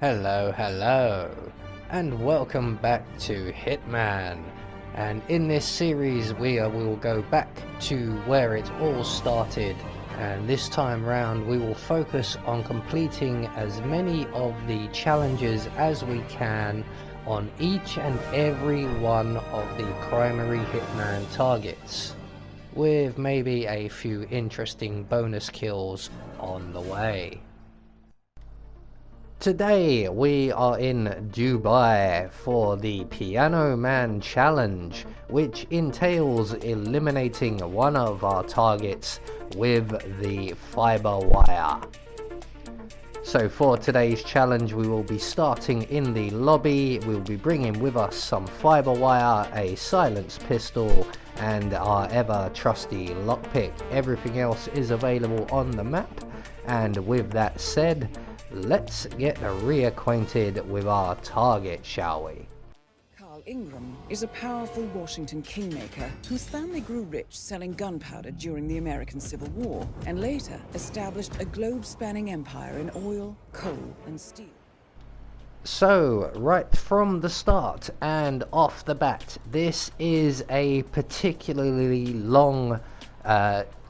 Hello, and welcome back to Hitman. And in this series, we will go back to where it all started. And this time round, we will focus on completing as many of the challenges as we can on each and every one of the primary Hitman targets, with maybe a few interesting bonus kills on the way. Today we are in Dubai for the Piano Man Challenge, which entails eliminating one of our targets with the fiber wire. So for today's challenge, we will be starting in the lobby. We'll be bringing with us some fiber wire, a silenced pistol, and our ever trusty lockpick. Everything else is available on the map, and with that said, let's get reacquainted with our target, shall we? Ingram is a powerful Washington kingmaker whose family grew rich selling gunpowder during the American Civil War and later established a globe-spanning empire in oil, coal, and steel. So, right from the start and off the bat, this is a particularly long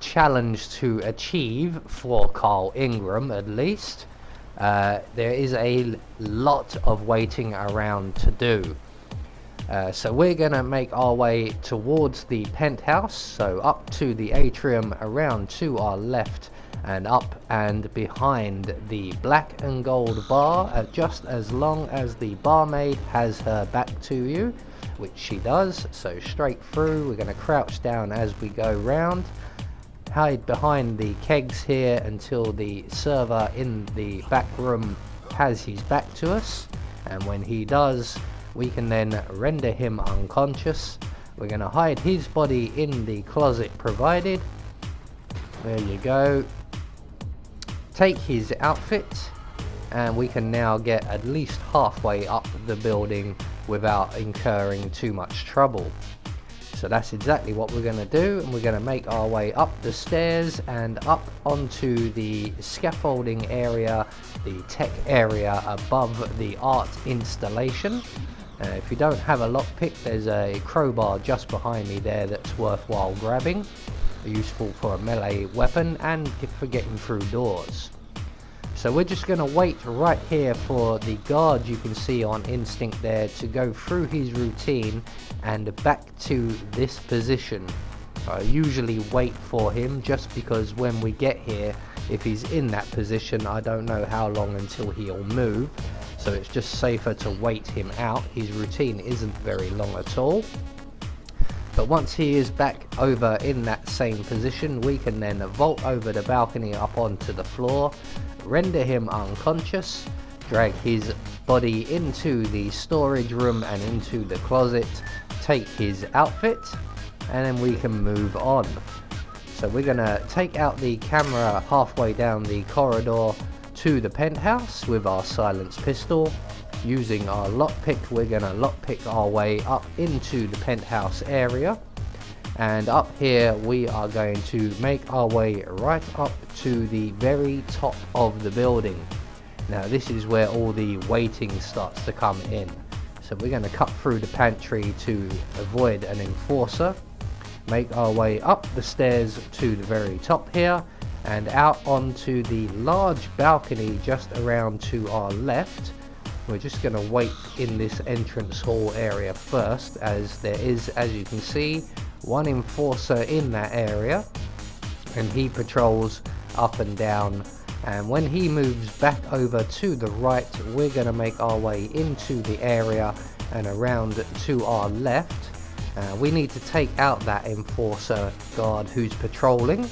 challenge to achieve for Carl Ingram, at least. There is a lot of waiting around to do. So we're going to make our way towards the penthouse, so up to the atrium, around to our left, and up and behind the black and gold bar, just as long as the barmaid has her back to you, which she does. So straight through, we're going to crouch down as we go round, hide behind the kegs here until the server in the back room has his back to us, and when he does, we can then render him unconscious. We're going to hide his body in the closet provided. There you go. Take his outfit, and we can now get at least halfway up the building without incurring too much trouble. So that's exactly what we're going to do, and we're going to make our way up the stairs and up onto the scaffolding area, the tech area above the art installation. If you don't have a lockpick, there's a crowbar just behind me there that's worthwhile grabbing, useful for a melee weapon and for getting through doors. So we're just going to wait right here for the guard you can see on instinct there to go through his routine and back to this position. I usually wait for him just because when we get here, if he's in that position, I don't know how long until he'll move. So it's just safer to wait him out. His routine isn't very long at all. But once he is back over in that same position, we can then vault over the balcony up onto the floor, render him unconscious, drag his body into the storage room and into the closet, take his outfit, and then we can move on. So we're going to take out the camera halfway down the corridor to the penthouse with our silenced pistol. Using our lockpick, we're going to lockpick our way up into the penthouse area, and up here we are going to make our way right up to the very top of the building. Now this is where all the waiting starts to come in, so we're going to cut through the pantry to avoid an enforcer, make our way up the stairs to the very top here and out onto the large balcony just around to our left. We're just going to wait in this entrance hall area first, as there is, as you can see, one enforcer in that area, and he patrols up and down, and when he moves back over to the right, we're going to make our way into the area and around to our left. We need to take out that enforcer guard who's patrolling.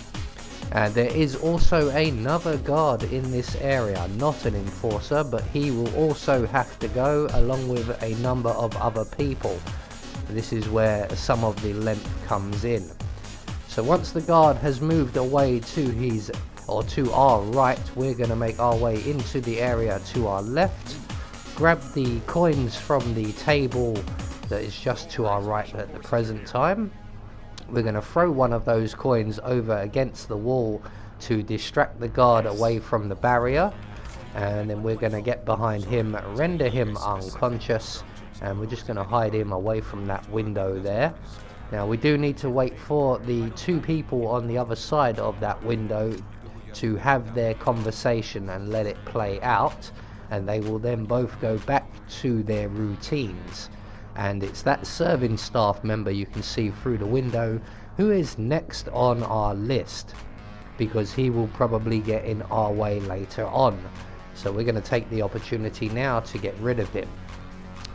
There is also another guard in this area, not an enforcer, but he will also have to go along with a number of other people. This is where some of the length comes in. So once the guard has moved away to our right, we're going to make our way into the area to our left, grab the coins from the table that is just to our right at the present time. We're going to throw one of those coins over against the wall to distract the guard away from the barrier. and then we're going to get behind him, render him unconscious, and we're just going to hide him away from that window there. Now we do need to wait for the two people on the other side of that window to have their conversation and let it play out, and they will then both go back to their routines. And it's that serving staff member you can see through the window who is next on our list, because he will probably get in our way later on. So we're going to take the opportunity now to get rid of him.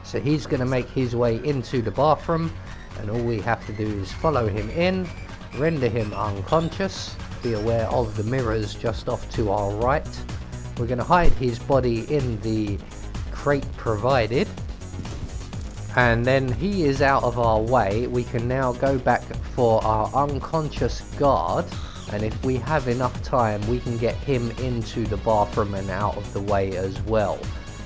So he's going to make his way into the bathroom, and all we have to do is follow him in, render him unconscious. Be aware of the mirrors just off to our right. We're going to hide his body in the crate provided, and then he is out of our way. We can now go back for our unconscious guard, and if we have enough time we can get him into the bathroom and out of the way as well,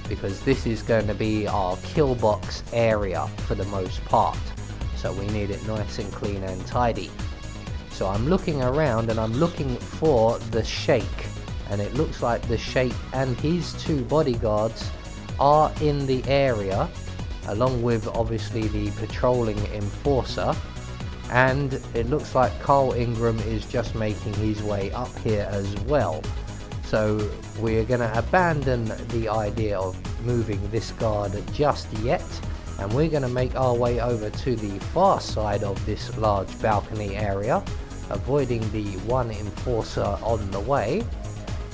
because this is going to be our kill box area for the most part, so we need it nice and clean and tidy. So I'm looking around and I'm looking for the Sheikh, and it looks like the Sheikh and his two bodyguards are in the area, along with obviously the patrolling enforcer, and it looks like Carl Ingram is just making his way up here as well. So we're going to abandon the idea of moving this guard just yet, and we're going to make our way over to the far side of this large balcony area, avoiding the one enforcer on the way,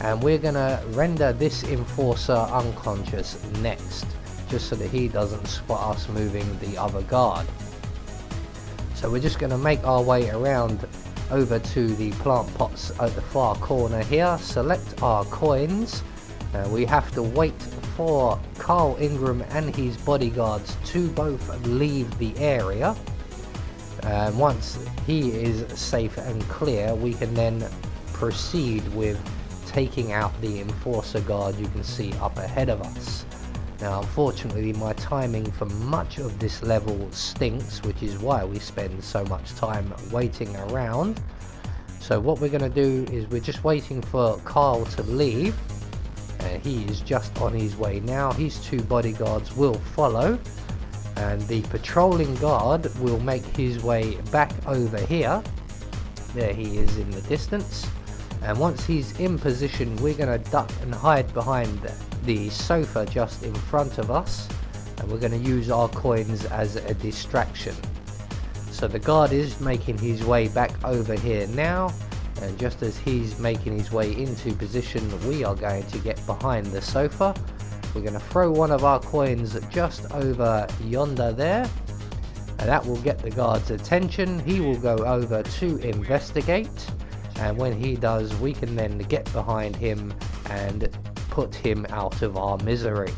and we're going to render this enforcer unconscious next, just so that he doesn't spot us moving the other guard. So we're just going to make our way around over to the plant pots at the far corner here, select our coins. We have to wait for Carl Ingram and his bodyguards to both leave the area, and once he is safe and clear we can then proceed with taking out the enforcer guard you can see up ahead of us. Now unfortunately my timing for much of this level stinks, which is why we spend so much time waiting around. So what we're going to do is we're just waiting for Carl to leave, and he is just on his way now. His two bodyguards will follow, and the patrolling guard will make his way back over here. There he is in the distance, and once he's in position we're going to duck and hide behind the sofa just in front of us, and we're going to use our coins as a distraction. So the guard is making his way back over here now, and just as he's making his way into position we are going to get behind the sofa. We're going to throw one of our coins just over yonder there, and that will get the guard's attention. He will go over to investigate, and when he does we can then get behind him and put him out of our misery.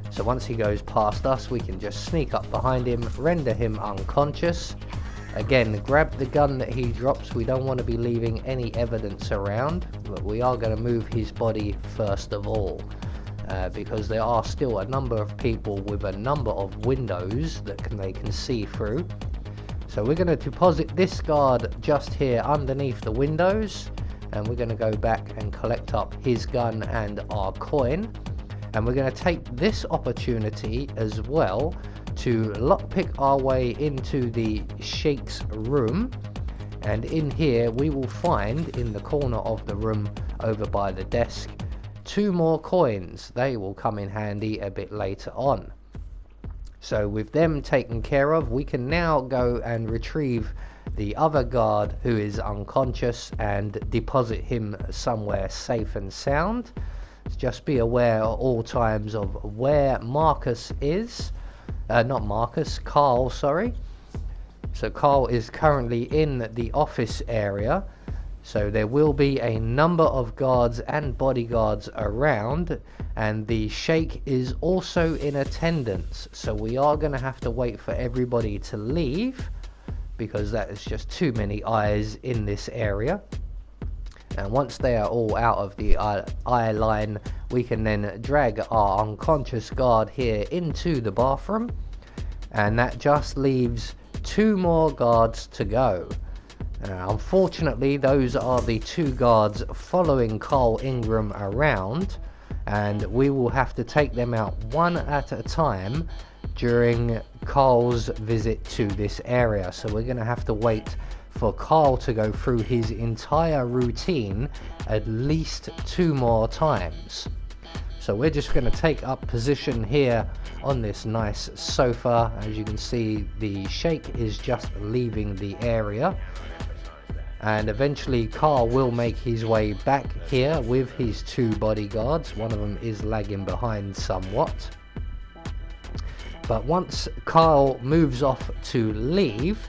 So once he goes past us we can just sneak up behind him, render him unconscious. Again, grab the gun that he drops. We don't want to be leaving any evidence around, but we are going to move his body first of all, because there are still a number of people with a number of windows that they can see through. So we're going to deposit this guard just here underneath the windows, and we're going to go back and collect up his gun and our coin, and we're going to take this opportunity as well to lockpick our way into the Sheikh's room, and in here we will find in the corner of the room over by the desk 2 more coins. They will come in handy a bit later on. So with them taken care of we can now go and retrieve the other guard who is unconscious and deposit him somewhere safe and sound. Just be aware at all times of where Marcus is. Carl, sorry. So Carl is currently in the office area, so there will be a number of guards and bodyguards around, and the Sheikh is also in attendance, so we are going to have to wait for everybody to leave, because that is just too many eyes in this area. And once they are all out of the eye line we can then drag our unconscious guard here into the bathroom, and that just leaves 2 more guards to go. Unfortunately, those are the two guards following Carl Ingram around, and we will have to take them out one at a time during Carl's visit to this area. So we're going to have to wait for Carl to go through his entire routine at least 2 more times. So we're just going to take up position here on this nice sofa. As you can see, the Sheikh is just leaving the area, and eventually Carl will make his way back here with his 2 bodyguards. One of them is lagging behind somewhat. But once Carl moves off to leave,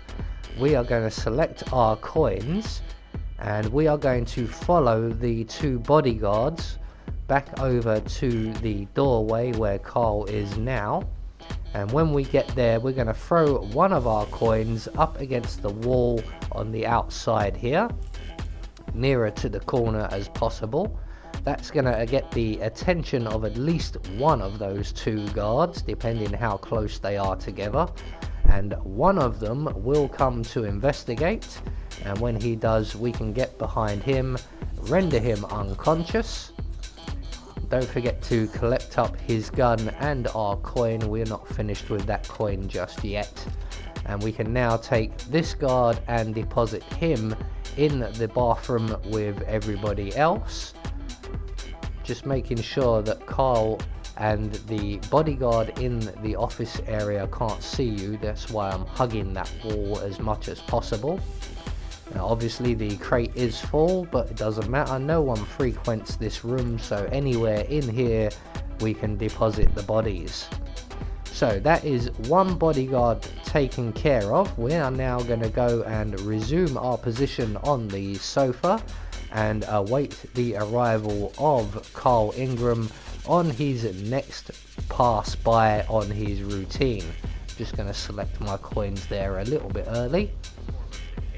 we are going to select our coins, and we are going to follow the 2 bodyguards back over to the doorway where Carl is now. And when we get there, we're going to throw one of our coins up against the wall on the outside here, nearer to the corner as possible. That's going to get the attention of at least one of those 2 guards, depending how close they are together. And one of them will come to investigate, and when he does, we can get behind him, render him unconscious. Don't forget to collect up his gun and our coin. We're not finished with that coin just yet. And we can now take this guard and deposit him in the bathroom with everybody else. Just making sure that Carl and the bodyguard in the office area can't see you. That's why I'm hugging that wall as much as possible. Now obviously the crate is full, but it doesn't matter, no one frequents this room, so anywhere in here we can deposit the bodies. So that is one bodyguard taken care of. We are now going to go and resume our position on the sofa and await the arrival of Carl Ingram on his next pass by on his routine. Just going to select my coins there a little bit early.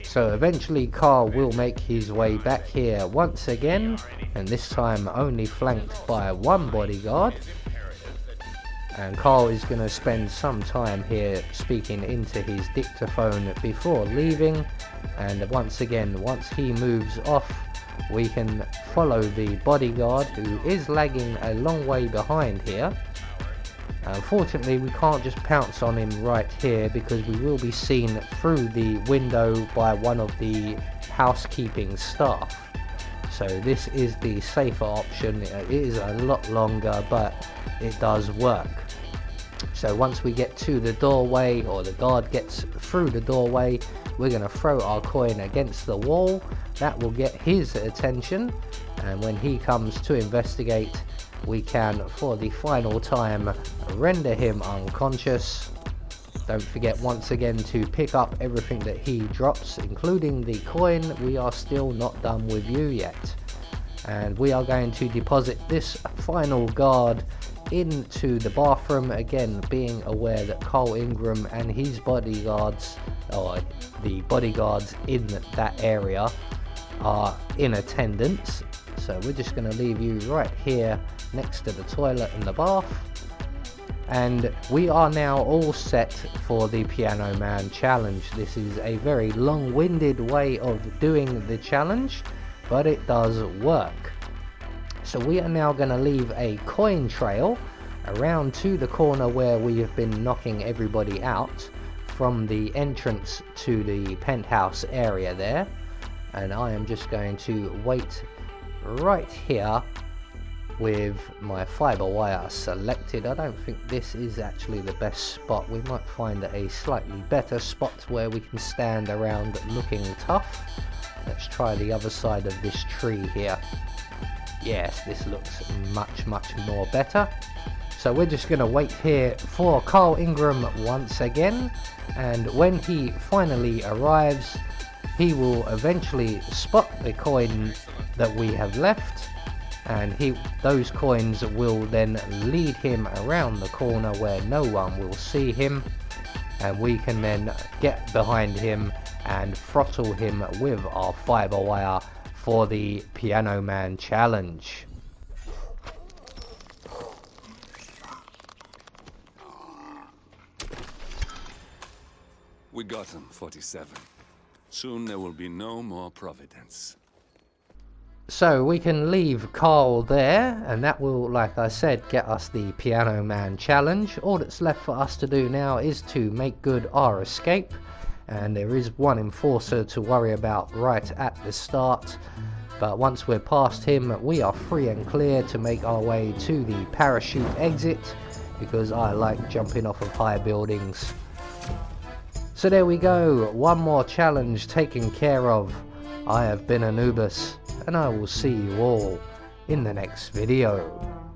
So eventually Carl will make his way back here once again, and this time only flanked by one bodyguard. And Carl is going to spend some time here speaking into his dictaphone before leaving, and once again, once he moves off, we can follow the bodyguard, who is lagging a long way behind here. Unfortunately, we can't just pounce on him right here because we will be seen through the window by one of the housekeeping staff. So this is the safer option. It is a lot longer, but it does work. So once we get to the doorway, or the guard gets through the doorway, we're going to throw our coin against the wall. That will get his attention, and when he comes to investigate, we can, for the final time, render him unconscious. Don't forget once again to pick up everything that he drops, including the coin. We are still not done with you yet. And we are going to deposit this final guard into the bathroom, again being aware that Carl Ingram and his bodyguards, or the bodyguards in that area, are in attendance. So we're just going to leave you right here next to the toilet and the bath, and we are now all set for the Piano Man challenge. This is a very long-winded way of doing the challenge, but it does work. So we are now going to leave a coin trail around to the corner where we have been knocking everybody out from the entrance to the penthouse area there, and I am just going to wait right here with my fiber wire selected. I don't think this is actually the best spot. We might find a slightly better spot where we can stand around looking tough. Let's try the other side of this tree here. Yes, this looks much more better. So we're just going to wait here for Carl Ingram once again, and when he finally arrives, he will eventually spot the coin that we have left, and those coins will then lead him around the corner where no one will see him, and we can then get behind him and throttle him with our fiber wire for the Piano Man challenge. We got him, 47. Soon there will be no more Providence. So we can leave Carl there, and that will, like I said, get us the Piano Man challenge. All that's left for us to do now is to make good our escape, and there is one enforcer to worry about right at the start. But once we're past him, we are free and clear to make our way to the parachute exit, because I like jumping off of high buildings. So there we go, one more challenge taken care of. I have been Anubis, and I will see you all in the next video.